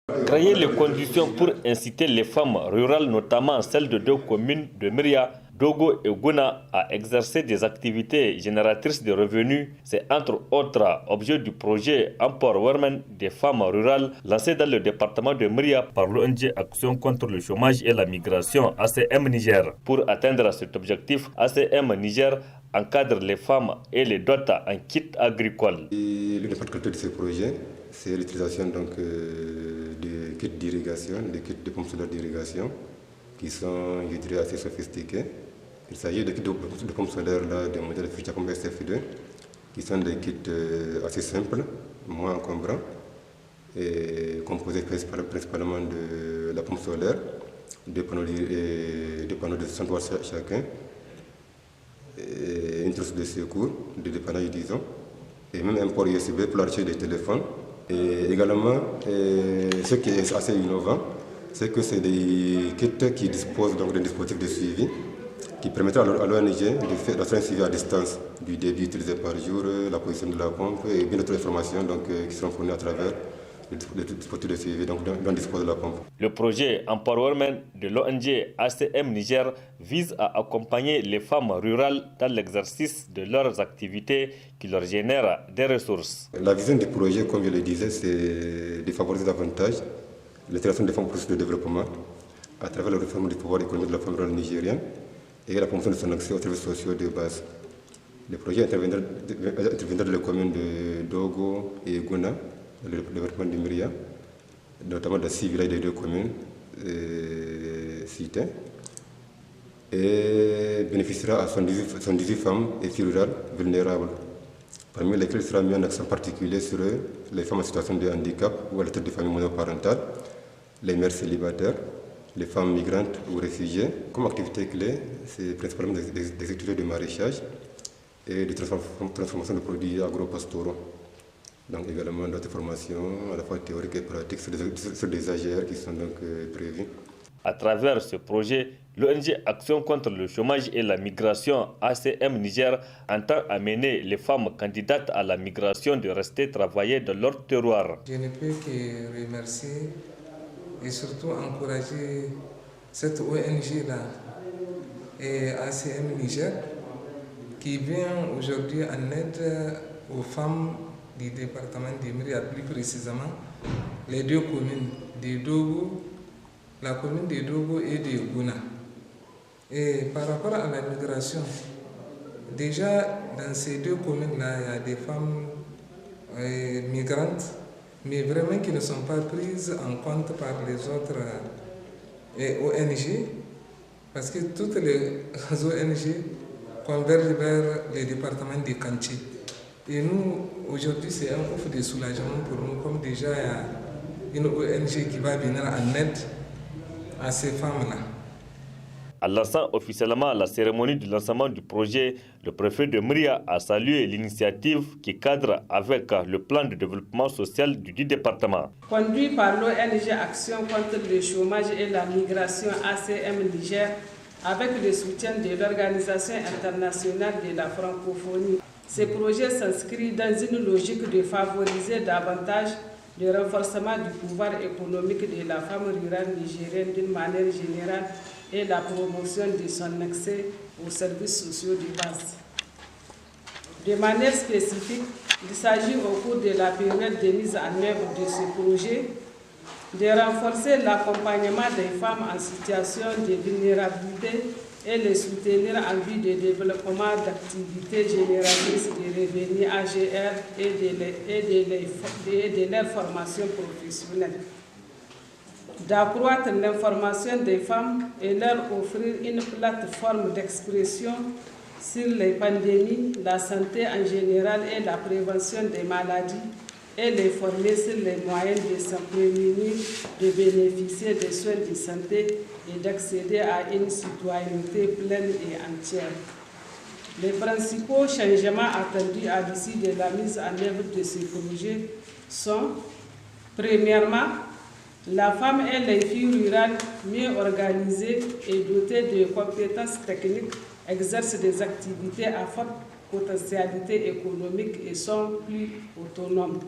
Créer les conditions pour inciter les femmes rurales, notamment celles de deux communes de Myria, Dogo et Gouna, à exercer des activités génératrices de revenus, c'est entre autres objet du projet Empowerment des femmes rurales lancé dans le département de Myria par l'ONG Action contre le chômage et la migration ACM Niger. Pour atteindre cet objectif, ACM Niger encadre les femmes et les dote en kit agricole. L'une des particularités de ce projet, c'est l'utilisation des kits d'irrigation, des kits de pompes solaires d'irrigation qui sont, je dirais, assez sophistiqués. Il s'agit de kits de pompes solaires des modèles Fuchacom SF2 qui sont des kits assez simples, moins encombrants et composés principalement de la pompe solaire, deux panneaux de 100 watts chacun, et une trousse de secours, de dépannage disons, et même un port USB pour la recharge des téléphones. Et également, ce qui est assez innovant, c'est que c'est des kits qui disposent donc d'un dispositif de suivi qui permettra à l'ONG de faire un suivi à distance du débit utilisé par jour, la position de la pompe et bien d'autres informations qui seront fournies à travers le dispositif de suivi dont dispose la pompe. Le projet Empowerment de l'ONG ACM Niger vise à accompagner les femmes rurales dans l'exercice de leurs activités qui leur génèrent des ressources. La vision du projet, comme je le disais, c'est de favoriser davantage l'intégration des femmes au processus de développement à travers la réforme du pouvoir économique de la femme rurale nigérienne et la promotion de son accès aux services sociaux de base. Le projet interviendra dans les communes de Dogo et Gouna, le département de Myria, notamment dans 6 villages des deux communes citées, et bénéficiera à 118 femmes et filles rurales vulnérables, parmi lesquelles sera mis un accent particulier sur les femmes en situation de handicap ou à la tête de familles monoparentales, les mères célibataires, les femmes migrantes ou réfugiées. Comme activité clé, c'est principalement des activités de maraîchage et de transformation de produits agro-pastoraux. Donc également d'autres formations à la fois théoriques et pratiques sur des AGR qui sont donc prévues. À travers ce projet, l'ONG Action contre le chômage et la migration ACM Niger entend amener les femmes candidates à la migration de rester travailler dans leur terroir. Je ne peux que remercier et surtout encourager cette ONG-là et ACM Niger qui vient aujourd'hui en aide aux femmes du département de Myria, plus précisément les deux communes de Dogo, la commune de Dogo et de Gouna. Et par rapport à la migration, déjà dans ces deux communes-là, il y a des femmes migrantes, mais vraiment qui ne sont pas prises en compte par les autres ONG, parce que toutes les ONG convergent vers les départements de Kanché. Et nous, aujourd'hui, c'est un ouf de soulagement pour nous, comme déjà il y a une ONG qui va venir en aide à ces femmes-là. En lançant officiellement la cérémonie de lancement du projet, le préfet de Myria a salué l'initiative qui cadre avec le plan de développement social du département. Conduit par l'ONG Action contre le chômage et la migration ACM Niger, avec le soutien de l'Organisation internationale de la francophonie. Ce projet s'inscrit dans une logique de favoriser davantage le renforcement du pouvoir économique de la femme rurale nigérienne d'une manière générale et la promotion de son accès aux services sociaux de base. De manière spécifique, il s'agit au cours de la période de mise en œuvre de ce projet de renforcer l'accompagnement des femmes en situation de vulnérabilité et les soutenir en vue de développement d'activités génératrices de revenus AGR et de leur formation professionnelle. D'accroître l'information des femmes et leur offrir une plateforme d'expression sur les pandémies, la santé en général et la prévention des maladies, et les former sur les moyens de s'en prémunir, de bénéficier des soins de santé et d'accéder à une citoyenneté pleine et entière. Les principaux changements attendus à l'issue de la mise en œuvre de ce projet sont, premièrement, la femme et les filles rurales mieux organisées et dotées de compétences techniques exercent des activités à forte potentialité économique et sont plus autonomes.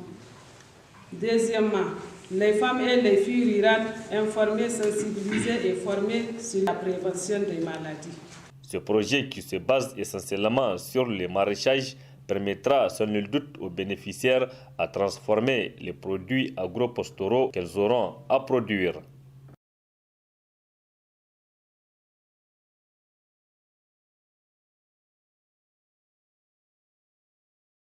Deuxièmement, les femmes et les filles rurales informées, sensibilisées et formées sur la prévention des maladies. Ce projet qui se base essentiellement sur le maraîchage permettra sans nul doute aux bénéficiaires à transformer les produits agro-pastoraux qu'elles auront à produire.